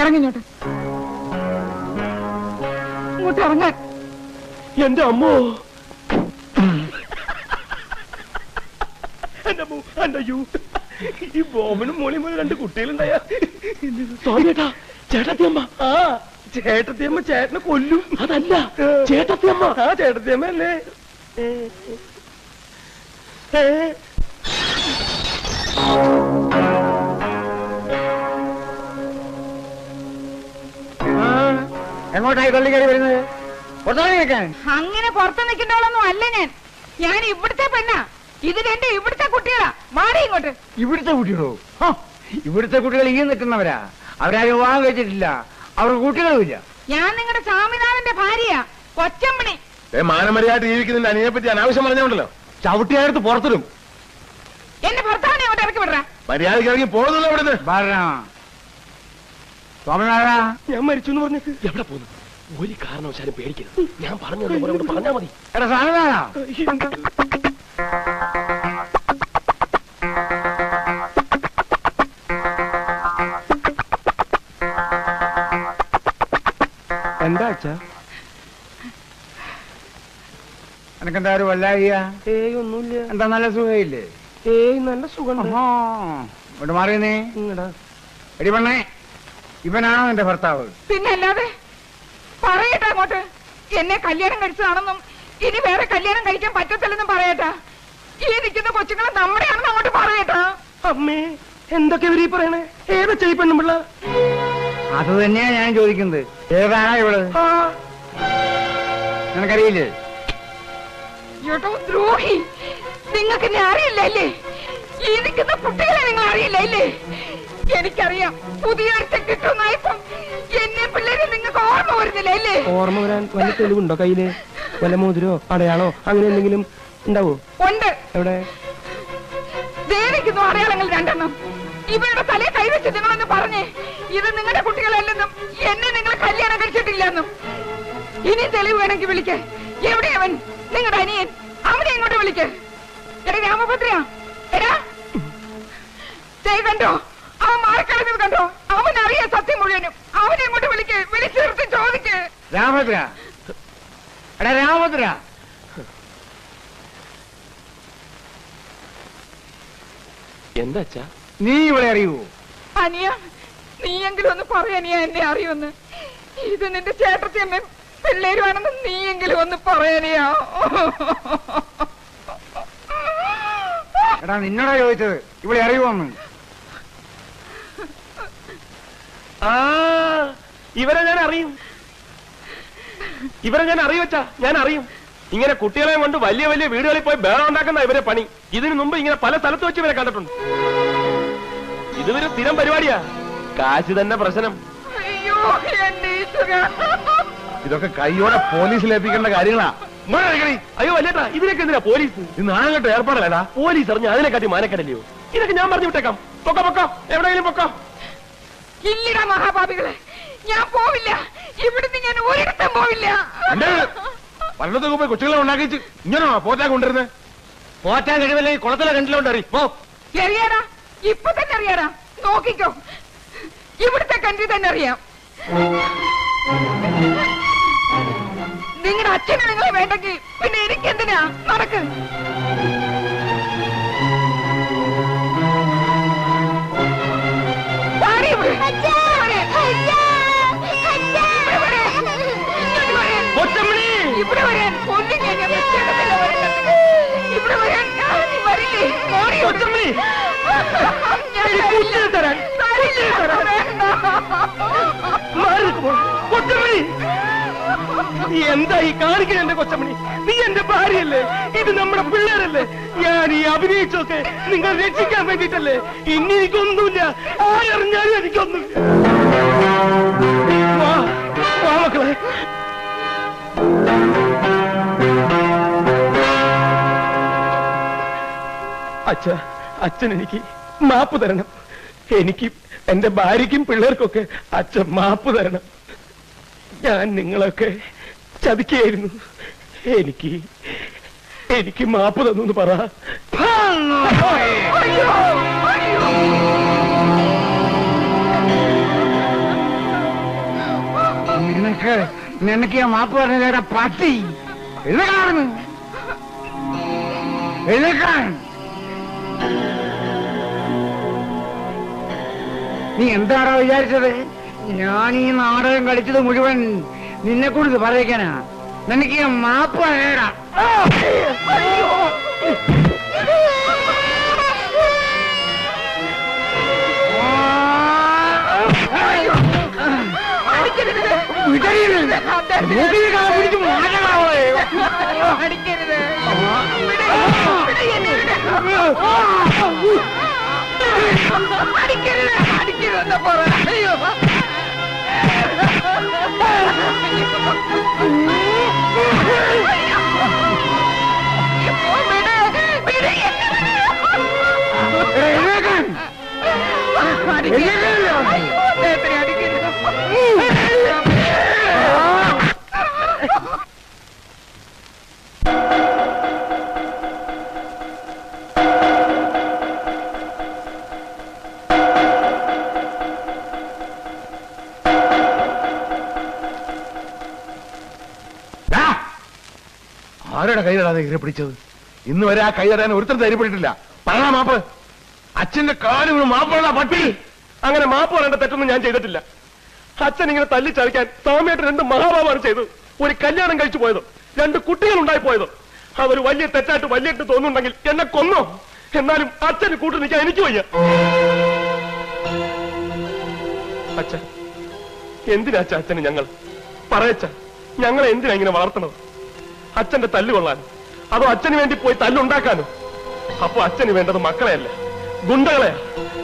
ഇറങ്ങിഞ്ഞോട്ട്, ഇങ്ങോട്ട് ഇറങ്ങാൻ. എന്റെ അമ്മോ, ഈ ബോബനും മോളിയും പോലെ രണ്ട് കുട്ടികളുണ്ടായ സ്വാമിയേട്ടാ. ചേട്ടത്തിയമ്മ. ആ ചേട്ടത്തിയമ്മ ചേട്ടനെ കൊല്ലും. അതല്ല ചേട്ടത്തിയമ്മ. ആ ചേട്ടത്തിയമ്മ അല്ലേ. എങ്ങോട്ടായി തള്ളി കയറി വരുന്നത്? അങ്ങനെ പുറത്ത് നിൽക്കേണ്ടവളൊന്നും അല്ല ഞാൻ. ഞാൻ ഇവിടുത്തെ പെണ്ണാ. ഇത് രണ്ട് ഇവിടുത്തെ കുട്ടികളാ. മാറി ഇങ്ങോട്ട്. ഇവിടുത്തെ കുട്ടികളോ? ഇവിടുത്തെ കുട്ടികൾ ഈ നിൽക്കുന്നവരാ. അവരാരും വിവാഹം കഴിച്ചിട്ടില്ല. അവർക്ക് കുട്ടികളുമില്ല. ഞാൻ നിങ്ങളുടെ സ്വാമിനാഥന്റെ ഭാര്യയാ, കൊച്ചമ്മണി. മാനമര്യാദ ജീവിക്കുന്നതിന്റെ അനിയെ പറ്റി അനാവശ്യം പറഞ്ഞോണ്ടല്ലോ. ചവിട്ടിയടുത്ത് പുറത്തിടും. എന്റെ ഭർത്താവിനെ അങ്ങോട്ട് ഇറക്കി വിടറ. മര്യാദയ്ക്ക് ഇറങ്ങി പോകുന്നല്ലോ ഇവിടുന്ന്. സ്വാമിനാഥ, ഞാൻ മരിച്ചു എന്ന് പറഞ്ഞിട്ട് എവിടെ പോകുന്നു? ഒരു കാരണവശാലും പേടിക്കരുത്. ഞാൻ പറഞ്ഞു പറഞ്ഞാ മതി. എടാ സ്വാമിനാഥ, എന്താ അച്ഛാ? എനക്കെന്താ ഒരു വല്ലായിക? ഏയ് ഒന്നുമില്ല. എന്താ നല്ല സുഖയില്ലേ? ഏയ് നല്ല സുഖം. ഇവിടെ മാറിയെന്നേ. എടി പെണ്ണേ, ഇവനാണോ നിന്റെ ഭർത്താവ്? പിന്നെ അല്ലാതെ. പറയട്ടെ അങ്ങോട്ട്. എന്നെ കല്യാണം കഴിച്ചതാണെന്നും ഇനി വേറെ കല്യാണം കഴിക്കാൻ പറ്റത്തില്ലെന്നും പറയട്ടാ. ഈ നിൽക്കുന്ന കൊച്ചുങ്ങളെ നമ്മുടെയാണെന്ന് അങ്ങോട്ട് പറയട്ടാ. അമ്മേ, എന്തൊക്കെ ഇവരീ പറയണേ? ഏതാ ചെയ്യപ്പെണ്ണുമ്പിള്ള? അത് തന്നെയാ ഞാൻ ചോദിക്കുന്നത്. ഏതാണോ ഇവള്? നിനക്കറിയില്ലേ? ഏട്ടോ ദ്രോഹി, നിങ്ങൾക്ക് എന്നെ അറിയില്ലേ? ഈ നിൽക്കുന്ന കുട്ടികളെ നിങ്ങൾ അറിയില്ലേ? എനിക്കറിയാം. പുതിയ അടുത്ത് കിട്ടുന്നായപ്പം എന്നെ പിള്ളേരെ നിങ്ങൾക്ക് ഓർമ്മ വരുന്നില്ല അല്ലേ? ഓർമ്മ വരാൻ വല്ല തെളിവുണ്ടോ കയ്യില്? വല്ല മോതിരോ അടയാളോ അങ്ങനെ എന്തെങ്കിലും ഉണ്ടാവോ? ഉണ്ട്. എവിടെ? ദേവിക്കുന്നു അടയാളങ്ങൾ രണ്ടെണ്ണം. ഇവരുടെ തലയെ കൈവച്ച് നിങ്ങളൊന്ന് പറഞ്ഞേ, ഇത് നിങ്ങളുടെ കുട്ടികളല്ലെന്നും എന്നെ നിങ്ങൾ കല്യാണം കഴിച്ചിട്ടില്ലെന്നും. ഇനി തെളിവ് വേണമെങ്കിൽ വിളിക്ക്. എവിടെയവൻ? നിങ്ങളുടെ അനിയൻ. അവനെ ഇങ്ങോട്ട് വിളിക്ക്. എടാ രാമഭദ്ര, എടാ കണ്ടോ? അവൻ മാറിക്കളഞ്ഞത് കണ്ടോ? അവൻ അറിയാ സത്യം മുഴുവനും. അവനെ ഇങ്ങോട്ട് വിളിക്ക്. വിളിച്ചു നിർത്തി ചോദിക്ക്. രാമഭദ്ര, എടാ രാമഭദ്ര. എന്താ അച്ഛാ? നീ ഇവിടെ അറിയുവോ? അനിയ, നീയെങ്കിലും ഒന്ന് പറയാനിയ എന്നെ അറിയുമെന്ന്. ഇത് നിന്റെ ചേട്ടത്തിയമ്മയും പിള്ളേരുമാണെന്ന് നീയെങ്കിലും ഒന്ന് പറയാനിയാ. എടാ നിന്നോടാ ചോദിച്ചത് ഇവിടെ അറിയുവോന്ന്. ആ ഇവരെ ഞാൻ അറിയും. അച്ഛാ, ഞാൻ അറിയും. ഇങ്ങനെ കുട്ടികളെ കൊണ്ട് വലിയ വലിയ വീടുകളിൽ പോയി ബേളം ഉണ്ടാക്കുന്ന ഇവരെ പണി. ഇതിനു മുമ്പ് ഇങ്ങനെ പല സ്ഥലത്ത് വെച്ച് ഇവരെ കണ്ടിട്ടുണ്ട്. ഇതുവരെ സ്ഥിരം പരിപാടിയാ. കാശ് തന്നെ പ്രശ്നം. ഇതൊക്കെ കൈയോടെ പോലീസിൽ ഏൽപ്പിക്കേണ്ട കാര്യങ്ങളാ. അയ്യോ അല്ലേട്ടാ, ഇതിനൊക്കെ എന്തിനാ പോലീസ്? ഇത് നാളെ ഏർപ്പാടല്ലേടാ. പോലീസ് അറിഞ്ഞ അതിനെക്കാട്ടി മാനക്കടല്ലയോ? ഇതൊക്കെ ഞാൻ പറഞ്ഞു വിട്ടേക്കാം. പൊക്കോ, എവിടെയെങ്കിലും പൊക്കോ. ഇല്ലടാ മഹാപാപികളെ, ഞാൻ പോവില്ല. ഇവിടുന്ന് ഞാൻ ഒരിടത്തും പോവില്ല. പലയിടത്തൊക്കെ പോയി കൊച്ചുകളെ ഉണ്ടാക്കിച്ച് ഇങ്ങനെയാണോ പോറ്റാൻ കൊണ്ടിരുന്നത്? പോറ്റാൻ കഴിവില്ല. ഈ കുളത്തിലെ കണ്ടിലോണ്ടറി അറിയാടാ, ഇപ്പൊ തന്നെ അറിയാടാ. നോക്കിക്കോ, ഇവിടുത്തെ കണ്ടി തന്നെ അറിയാം. നിങ്ങളുടെ അച്ഛനെ നിങ്ങളെ വേണ്ടെങ്കിൽ പിന്നെ എനിക്കെന്തിനാ? നടക്ക്. ഇവിടെ വരാൻ കൊല്ലും ഞാൻ. ഇവിടെ വരാൻ നീ വരില്ലേ? എന്താ ഈ കാണിക്കുന്ന എന്റെ കൊച്ചമണി? നീ എന്റെ ഭാര്യയല്ലേ? ഇത് നമ്മുടെ പിള്ളേരല്ലേ? ഞാൻ ഈ അഭിനയിച്ചൊക്കെ നിങ്ങൾ രക്ഷിക്കാൻ വേണ്ടിട്ടല്ലേ? ഇനി എനിക്കൊന്നുമില്ല. ആരറിഞ്ഞാലും എനിക്കൊന്നുമില്ല. വാ മക്കളെ. അച്ഛൻ എനിക്ക് മാപ്പ് തരണം. എനിക്ക് എന്റെ ഭാര്യയ്ക്കും പിള്ളേർക്കൊക്കെ അച്ഛൻ മാപ്പ് തരണം. ഞാൻ നിങ്ങളൊക്കെ ചതിക്കുകയായിരുന്നു. എനിക്ക് മാപ്പ് തന്നു പറ. എഴുന്നേക്ക്. നിനക്ക് ഞാൻ മാപ്പ് പറഞ്ഞ പട്ടി. എഴുന്നേക്കാണ്. എഴുന്നേക്കാൻ. നീ എന്താണോ വിചാരിച്ചത്? ഞാൻ ഈ നാടകം കളിച്ചത് മുഴുവൻ നിന്നെ കുറിച്ച് പറയിക്കാനാ. നിനക്ക് ഞാൻ മാപ്പ് പറഞ്ഞേടാ. ആരുടെ കൈ തടാതെ കയറി പിടിച്ചത്? ഇന്ന് വരെ ആ കൈ തടാൻ ഒരുത്തരം ധൈര്യപ്പെട്ടിട്ടില്ല. പറയാ മാപ്പ്. അച്ഛന്റെ കാലുകൾ മാപ്പാടാ പട്ടി. അങ്ങനെ മാപ്പ് പറയേണ്ട തെറ്റൊന്നും ഞാൻ ചെയ്തിട്ടില്ല. അച്ഛൻ ഇങ്ങനെ തല്ലിച്ചളിക്കാൻ സ്വാമിയായിട്ട് 2 മഹാഭാവമാണ് ചെയ്തത്. ഒരു കല്യാണം കഴിച്ചു പോയതും 2 കുട്ടികൾ ഉണ്ടായി പോയതും അതൊരു വലിയ തെറ്റായിട്ട് വലിയിട്ട് തോന്നുന്നുണ്ടെങ്കിൽ എന്നെ കൊന്നോ. എന്നാലും അച്ഛന് കൂട്ടു നിൽക്കാൻ എനിക്ക് വയ്യ. അച്ഛൻ എന്തിനാ അച്ഛന് ഞങ്ങൾ പറയച്ച? ഞങ്ങളെ എന്തിനാ ഇങ്ങനെ വളർത്തണത്? അച്ഛന്റെ തല്ല് കൊള്ളാൻ, അതോ അച്ഛന് വേണ്ടി പോയി തല്ലുണ്ടാക്കാനോ? അപ്പൊ അച്ഛന് വേണ്ടത് മക്കളെയല്ല, ഗുണ്ടകളെ.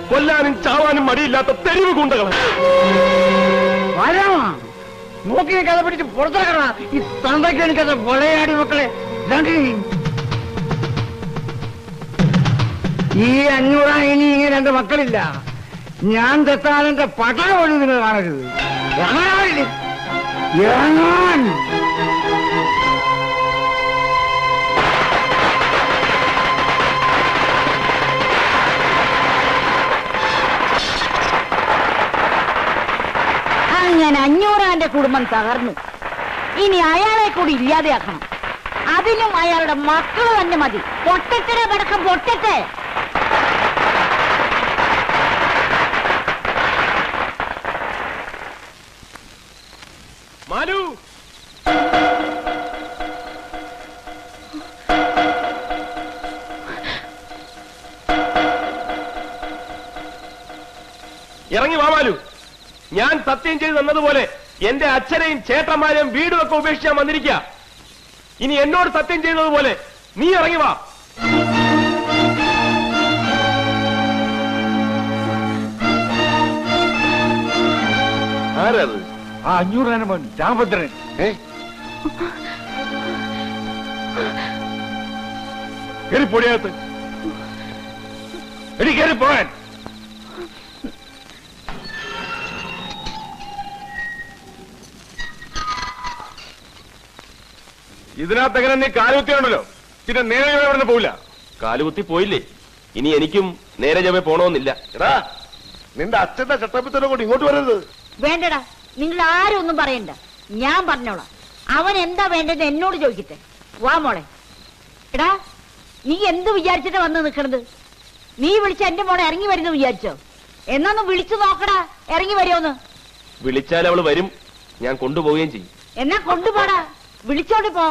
കൊല്ലാനും ചാവാനും മടിയില്ലാത്ത തെരുവ് ഗുണ്ടകളെ. നോക്കി കഥ പിടിച്ച് പുറത്തിറക്കണ ഈ തന്തയ്ക്ക് എനിക്കത് കൊളയാടി മക്കളെ. ഈ 500 ഇനി ഇങ്ങനെ 2 മക്കളില്ല. ഞാൻ തെത്താനെന്റെ പട്ടണ പോലും നിങ്ങൾ കാണരുത്. ഇറങ്ങാൻ അങ്ങനെ 500 കുടുംബം തകർന്നു. ഇനി അയാളെ കൂടി ഇല്ലാതെയാക്കണം. അതിനും അയാളുടെ മക്കൾ തന്നെ മതി. പൊട്ടത്തിനെ പടക്കം പൊട്ടത്തെ. മാലു, ഇറങ്ങി വാ മാലു. ഞാൻ സത്യം ചെയ്ത് തന്നതുപോലെ എന്റെ അച്ഛനെയും ചേട്ടന്മാരെയും വീടുമൊക്കെ ഉപേക്ഷിക്കാൻ വന്നിരിക്കുക. ഇനി എന്നോട് സത്യം ചെയ്തതുപോലെ നീ ഇറങ്ങി വാ. ആരത്? ആ 500 മോൻ രാമഭദ്രൻ. കയറി പൊടിയകത്ത്. എടി കയറി പോകാൻ. ഇതിനകത്ത് എങ്ങനെ നീ കാലുകുത്തിയുണ്ടല്ലോ, പിന്നെ നേരെ ചൊവ്വേ ഇവിടെ പോവില്ല. കാലുകുത്തി പോയില്ലേ, ഇനി എനിക്കും നേരെ ചൊവ്വേ പോണമെന്നില്ല. എടാ, നിന്റെ അച്ഛന്റെ ചട്ടപ്പിത്തന്നെ കൊണ്ട് ഇങ്ങോട്ട് വരരുത്. വേണ്ടടാ, നിങ്ങൾ ആരും ഒന്നും പറയണ്ട. ഞാൻ പറഞ്ഞോളാം. അവൻ എന്താ വേണ്ടത് എന്നോട് ചോദിക്കട്ടെ. വാ മോളെ. എടാ, നീ എന്ത് വിചാരിച്ചിട്ടാ വന്ന് നിൽക്കണത്? നീ വിളിച്ച എന്റെ മോളെ ഇറങ്ങി വരുന്നു വിചാരിച്ചോ? എന്നാന്ന് വിളിച്ചു നോക്കടാ, ഇറങ്ങി വരുമോന്ന്. വിളിച്ചാൽ അവള് വരും, ഞാൻ കൊണ്ടുപോവുകയും ചെയ്യും. എന്നാ കൊണ്ടുപോടാ, വിളിച്ചോണ്ട് പോ.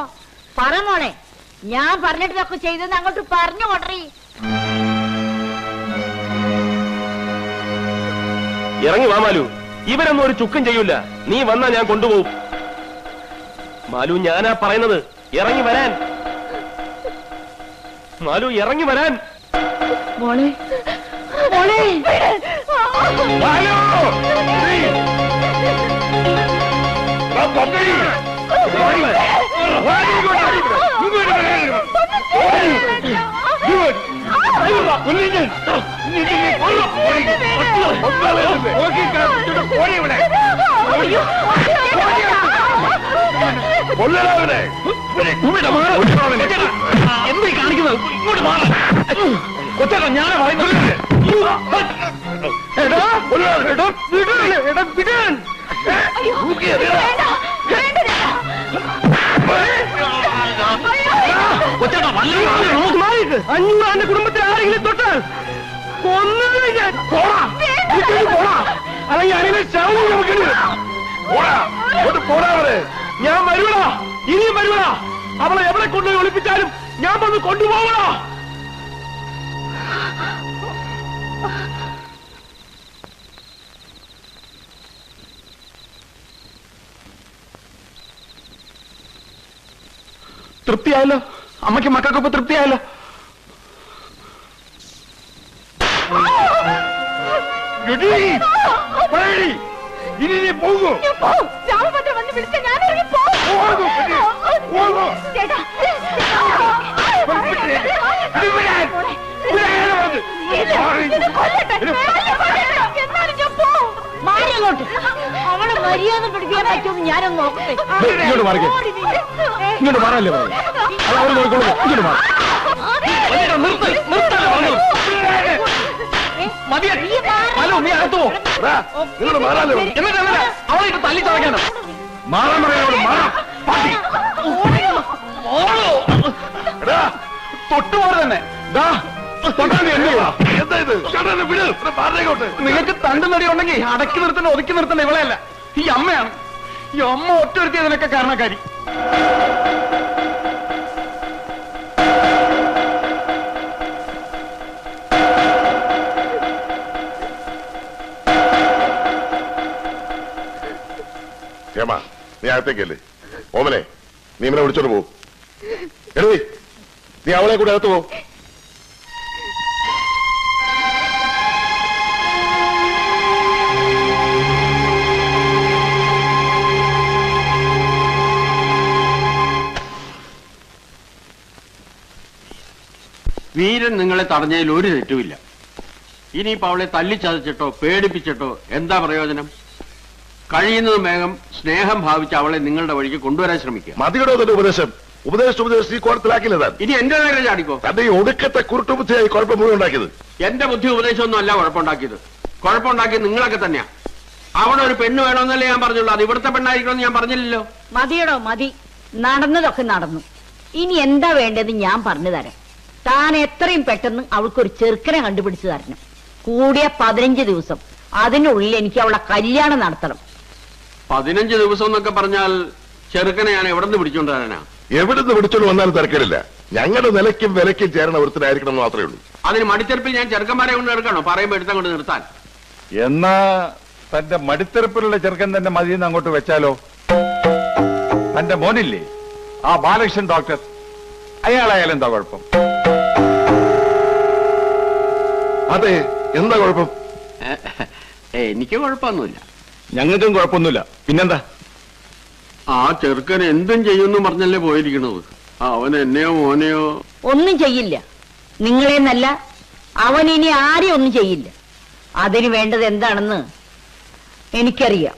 പറ മോളെ, ഞാൻ പറഞ്ഞിട്ടൊക്കെ ചെയ്തെന്ന് അങ്ങോട്ട് പറഞ്ഞു കൊണ്ടറി. ഇറങ്ങി വാ മാലു. ഇവരൊന്നും ഒരു ചുക്കും ചെയ്യൂല. നീ വന്നാ ഞാൻ കൊണ്ടുപോകും. മാലു, ഞാനാ പറയുന്നത്, ഇറങ്ങി വരാൻ. മാലു, ഇറങ്ങി വരാൻ. മോളെ, മോളെ. മാലു! എന്താ കാണിക്കുന്നത്? ഇങ്ങോട്ട് മാറാം. കൊച്ചേട്ടാ, ഞാൻ പറയുന്നത് 500 കുടുംബത്തിൽ ആരെങ്കിലും തൊട്ടാൽ കൊന്നത് ഞാൻ. അല്ലെങ്കിൽ അതിനെ ശവം നമുക്ക് പോരാവരെ. ഞാൻ വരുവടാ, ഇനിയും വരുവടാ. അവളെ എവിടെ കൊണ്ടുപോയി ഒളിപ്പിച്ചാലും ഞാൻ വന്ന് കൊണ്ടുപോകണോ? തൃപ്തിയായല്ലോ, അമ്മയ്ക്ക് മക്കൾക്കൊപ്പം തൃപ്തിയായല്ലോ. ഇനി നീ പോകൂ. രാമഭദ്രൻ വന്ന് വിളിച്ച ഞാൻ ഇറങ്ങി പോകും. ചേട്ടാ അവളെ മര്യാദ പിടിക്കാൻ പറ്റുമെന്ന് ഞാനൊന്ന് നോക്കട്ടെ. ഇങ്ങോട്ട് മാറിക്കേ, ഇങ്ങോട്ട് മാറല്ലേ പറഞ്ഞു. അത് അവർ നോക്കിക്കോളൂ. ഇങ്ങോട്ട് മാറി ഹലോ, നീ അകത്തോ. നിങ്ങൾ മാറാലോ. എന്നിട്ട് അവളെ തല്ലി ചതയ്ക്കാനോ? മാറാൻ പറയാനോട് മാറാം. തൊട്ടുപോലെ തന്നെ നിങ്ങൾക്ക് തണ്ടു നടി ഉണ്ടെങ്കിൽ അടക്കി നിർത്തണ്ട, ഒതുക്കി നിർത്തണ്ട ഇവളെയല്ല, ഈ അമ്മയാണ്. ഈ അമ്മ ഒറ്റൊരുത്തി അതിനൊക്കെ കാരണക്കാരി. നീ അകത്തേക്കല്ലേ ഓമനെ, നീ ഇവനെ വിളിച്ചോണ്ട് പോ. എടീ, നീ അവളെ കൂടെ അകത്ത് പോ. വീരൻ നിങ്ങളെ തടഞ്ഞതിൽ ഒരു തെറ്റുമില്ല. ഇനിയിപ്പോ അവളെ തല്ലിച്ചതച്ചിട്ടോ പേടിപ്പിച്ചിട്ടോ എന്താ പ്രയോജനം? കഴിയുന്നതും വേഗം സ്നേഹം ഭാവിച്ച് അവളെ നിങ്ങളുടെ വഴിക്ക് കൊണ്ടുവരാൻ ശ്രമിക്കുക. മതികടോ തന്റെ ഉപദേശം. ഉപദേശിച്ച് ഈ കോടത്തിലാക്കില്ല താൻ. ഇനി എന്റെ നേരെ ചാടിക്കോ. തന്റെ ഈ ഒടുക്കത്തെ കുരുട്ടുബുദ്ധിയായി കുഴപ്പം മുഴുവൻ ഉണ്ടാക്കിയത്. എന്റെ ബുദ്ധി ഉപദേശമൊന്നും അല്ല കുഴപ്പമുണ്ടാക്കിയത്. കുഴപ്പമുണ്ടാക്കിയത് നിങ്ങളൊക്കെ തന്നെയാ. അവിടെ ഒരു പെണ്ണ് വേണമെന്നല്ലേ ഞാൻ പറഞ്ഞുള്ളൂ. അത് ഇവിടുത്തെ പെണ്ണായിരിക്കണമെന്ന് ഞാൻ പറഞ്ഞില്ലല്ലോ. മതിയടോ മതി, നടന്നതൊക്കെ നടന്നു. ഇനി എന്താ വേണ്ടത് ഞാൻ പറഞ്ഞു തരാം. താൻ എത്രയും പെട്ടെന്ന് അവൾക്കൊരു ചെറുക്കനെ കണ്ടുപിടിച്ചു തരണം. കൂടിയ 15 ദിവസം. അതിനുള്ളിൽ എനിക്ക് അവളെ കല്യാണം നടത്തണം. 15 ദിവസം എന്നൊക്കെ പറഞ്ഞാൽ ചെറുക്കനെ ഞാൻ എവിടെ നിന്ന് പിടിച്ചോണ്ട് തരാനാ? എവിടുന്ന് പിടിച്ചോണ്ട് വന്നാലും തിരക്കിടില്ല. ഞങ്ങളുടെ നിലയ്ക്കും വിലയ്ക്കും ചേരണ ഒരുത്തനായിരിക്കണം എന്ന് മാത്രമേ ഉള്ളൂ. അതിന് മടിത്തെറുപ്പിൽ ഞാൻ ചെറുക്കന്മാരെ കൊണ്ട് എടുക്കണോ? പറയുമ്പോ എടുത്താൽ കൊണ്ട് നിർത്താൻ. എന്നാ തന്റെ മടിത്തെറുപ്പിലുള്ള ചെറുക്കൻ തന്നെ മതിയെന്ന് അങ്ങോട്ട് വെച്ചാലോ? തന്റെ മോനില്ലേ ആ ബാലകൃഷ്ണൻ ഡോക്ടർ, അയാളായാലും എന്താ കുഴപ്പം? അതെ, എന്താ കുഴപ്പം? എനിക്ക് കുഴപ്പമൊന്നുമില്ല. ഞങ്ങൾക്കും കുഴപ്പമൊന്നുമില്ല. പിന്നെന്താ? ആ ചെറുക്കൻ എന്തും ചെയ്യുമെന്ന് പറഞ്ഞല്ലേ പോയിരിക്കണത്. അവൻ എന്നെയോ മോനെയോ ഒന്നും ചെയ്യില്ല. നിങ്ങളെന്നല്ല, അവൻ ഇനി ആരെയും ഒന്നും ചെയ്യില്ല. അതിന് വേണ്ടത് എന്താണെന്ന് എനിക്കറിയാം.